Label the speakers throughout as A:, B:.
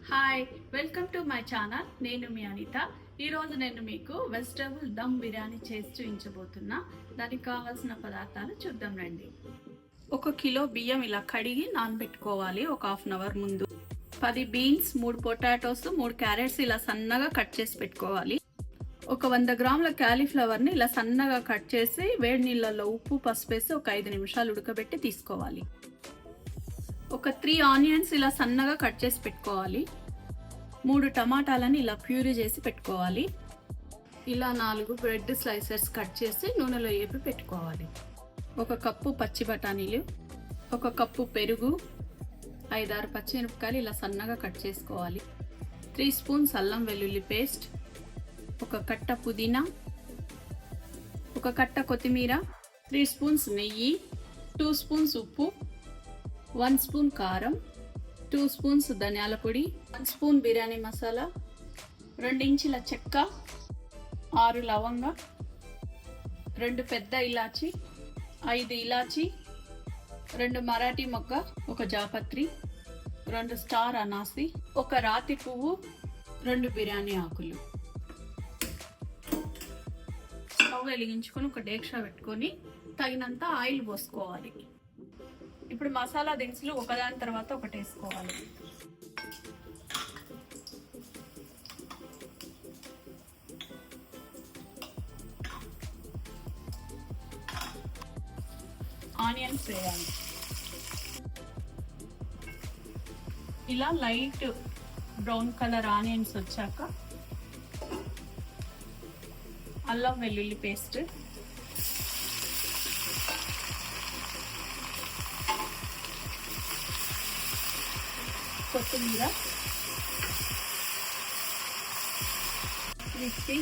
A: Hi, welcome to my channel. నేను మీ అనిత. ఈరోజు నేను మీకు వెజిటబుల్ దమ్ బిర్యానీ చేసి చూపించబోతున్నా. దానికి కావాల్సిన పదార్థాలు చూద్దాం రండి. 1 కిలో బియ్యం ఇలా కడిగి నానబెట్టుకోవాలి ఒక హాఫ్ అన్ అవర్ ముందు. 10 బీన్స్, 3 పొటాటోస్, 3 క్యారెట్స్ ఇలా సన్నగా కట్ చేసి పెట్టుకోవాలి. ఒక 100 గ్రాముల క్యాలీఫ్లవర్ని ఇలా సన్నగా కట్ చేసి వేడి నీళ్ళల్లో ఉప్పు, పసుపు వేసి ఒక 5 నిమిషాలు ఉడకబెట్టి తీసుకోవాలి. ఒక 3 ఆనియన్స్ ఇలా సన్నగా కట్ చేసి పెట్టుకోవాలి. 3 టమాటాలని ఇలా ప్యూరీ చేసి పెట్టుకోవాలి. ఇలా 4 బ్రెడ్ స్లైసెస్ కట్ చేసి నూనెలో వేపి పెట్టుకోవాలి. 1 కప్పు పచ్చి బఠానీలు, 1 కప్పు పెరుగు, 5-6 పచ్చిమిరపకాయలు ఇలా సన్నగా కట్ చేసుకోవాలి. 3 స్పూన్స్ అల్లం వెల్లుల్లి పేస్ట్, 1 కట్ట పుదీనా, 1 కట్ట కొత్తిమీర, 3 స్పూన్స్ నెయ్యి, 2 స్పూన్స్ ఉప్పు, 1 స్పూన్ కారం, 2 స్పూన్స్ ధనియాల పొడి, 1 స్పూన్ బిర్యానీ మసాలా, 2 ఇంచుల చెక్క, 6 లవంగ, 2 పెద్ద ఇలాచి, 5 ఇలాచి, 2 మరాఠీ మొగ్గ, 1 జాపత్రి, 2 స్టార్ అనాసి, 1 రాతి పువ్వు, 2 బిర్యానీ ఆకులు. స్టవ్ వెలిగించుకొని ఒక డేక్షా పెట్టుకొని తగినంత ఆయిల్ పోసుకోవాలి. ఇప్పుడు మసాలా దినుసులు ఒకదాని తర్వాత ఒకటి వేసుకోవాలి. ఆనియన్స్ వేయాలి. ఇలా లైట్ బ్రౌన్ కలర్ ఆనియన్స్ వచ్చాక అల్లం వెల్లుల్లి పేస్ట్, కొత్తిమీర, మిర్చి,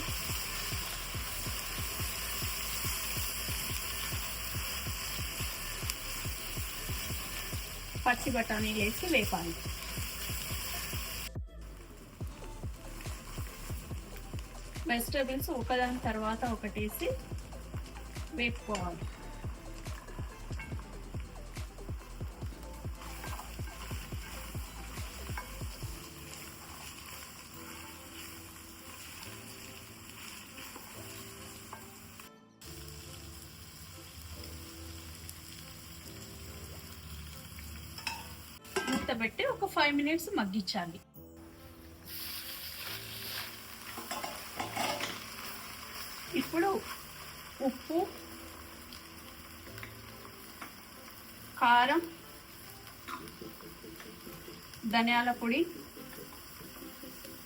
A: పచ్చి బఠానీలు వేసి వేపాలి. వెజిటబుల్స్ ఒకదాని తర్వాత ఒకటి వేసి వేపుకోవాలి. మూత పెట్టి ఒక 5 మినిట్స్ మగ్గించాలి. ఇప్పుడు ఉప్పు, కారం, ధనియాల పొడి,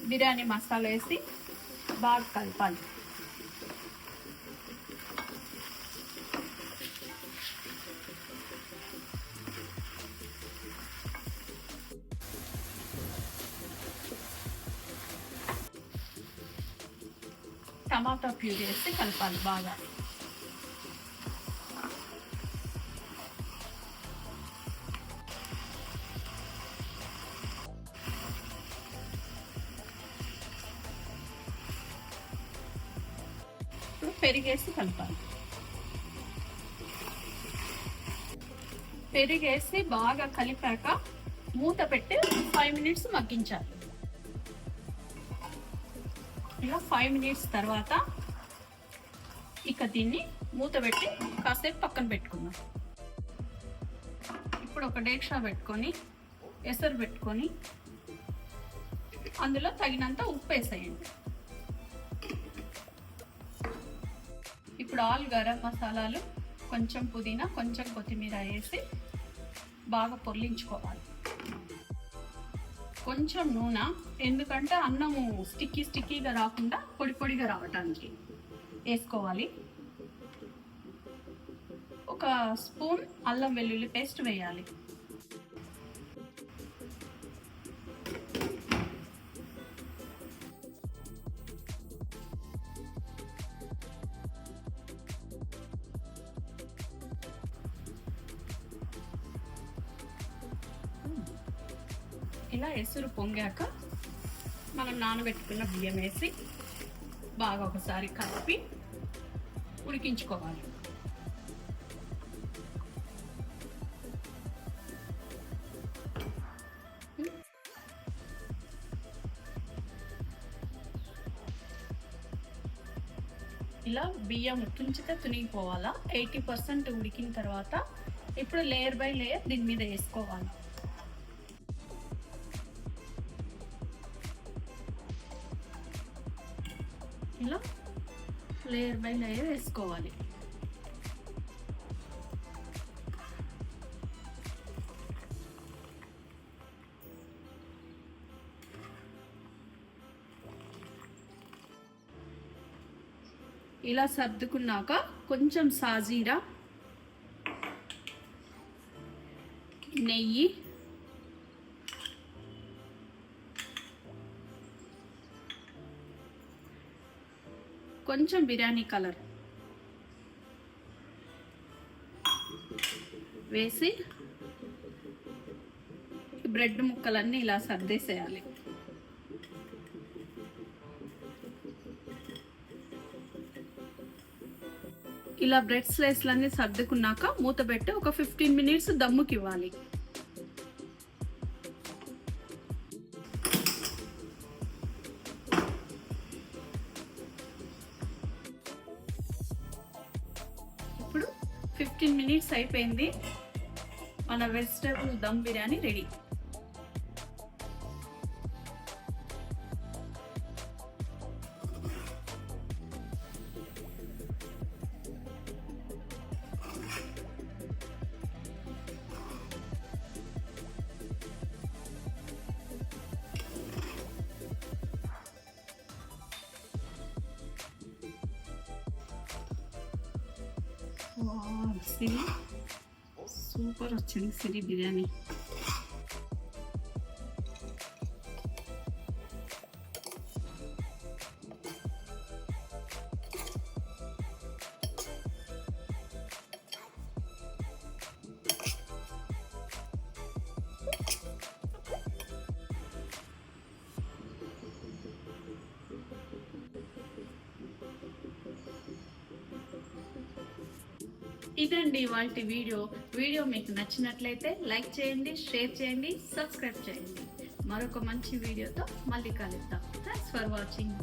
A: బిర్యానీ మసాలా వేసి బాగా కలపాలి. టమాటా ప్యూరీ వేసి కలపాలి బాగా. ఇప్పుడు పెరిగేసి కలపాలి. పెరిగేసి బాగా కలిపాక మూత పెట్టి 5 మినిట్స్ మగ్గించాలి. ఇలా 5 మినిట్స్ తర్వాత ఇక దీన్ని మూత పెట్టి కాసేపు పక్కన పెట్టుకుందాం. ఇప్పుడు ఒక డేక్షా పెట్టుకొని ఎసరు పెట్టుకొని అందులో తగినంత ఉప్పు వేసేయండి. ఇప్పుడు ఆల్ గరం మసాలాలు, కొంచెం పుదీనా, కొంచెం కొత్తిమీర వేసి బాగా పొర్లించుకోవాలి. కొంచెం నూనె, ఎందుకంటే అన్నము స్టిక్కీగా రాకుండా పొడి పొడిగా రావటానికి వేసుకోవాలి. 1 స్పూన్ అల్లం వెల్లుల్లి పేస్ట్ వేయాలి. ఇలా ఎసురు పొంగాక మనం నానబెట్టుకున్న బియ్యం వేసి బాగా ఒకసారి కలిపి ఉడికించుకోవాలి. ఇలా బియ్యం తుంచితే తునిగిపోవాలా. 80% ఉడికిన తర్వాత ఇప్పుడు లేయర్ బై లేయర్ దీని మీద వేసుకోవాలి. ఇలా లేయర్ బై లేయర్ వేసుకోవాలి. ఇలా సర్దుకున్నాక కొంచెం సాజీరా, నెయ్యి, కొంచెం బిర్యానీ కలర్ వేసి బ్రెడ్ ముక్కలన్నీ ఇలా సర్దేసేయాలి. ఇలా బ్రెడ్ స్లైస్లన్నీ సర్దుకున్నాక మూత పెట్టి ఒక 15 మినిట్స్ దమ్ముకి ఇవ్వాలి. ఇప్పుడు 15 మినిట్స్ అయిపోయింది. మన వెజిటేబుల్ దమ్ బిర్యానీ రెడీ. సిరి సూపర్ వచ్చింది సిరి బిర్యానీ. ఇదండి ఇవాల్టి వీడియో మీకు నచ్చినట్లయితే లైక్ చేయండి, షేర్ చేయండి, సబ్స్క్రైబ్ చేయండి. మరొక మంచి వీడియోతో మళ్ళీ కలుద్దాం. Thanks for watching.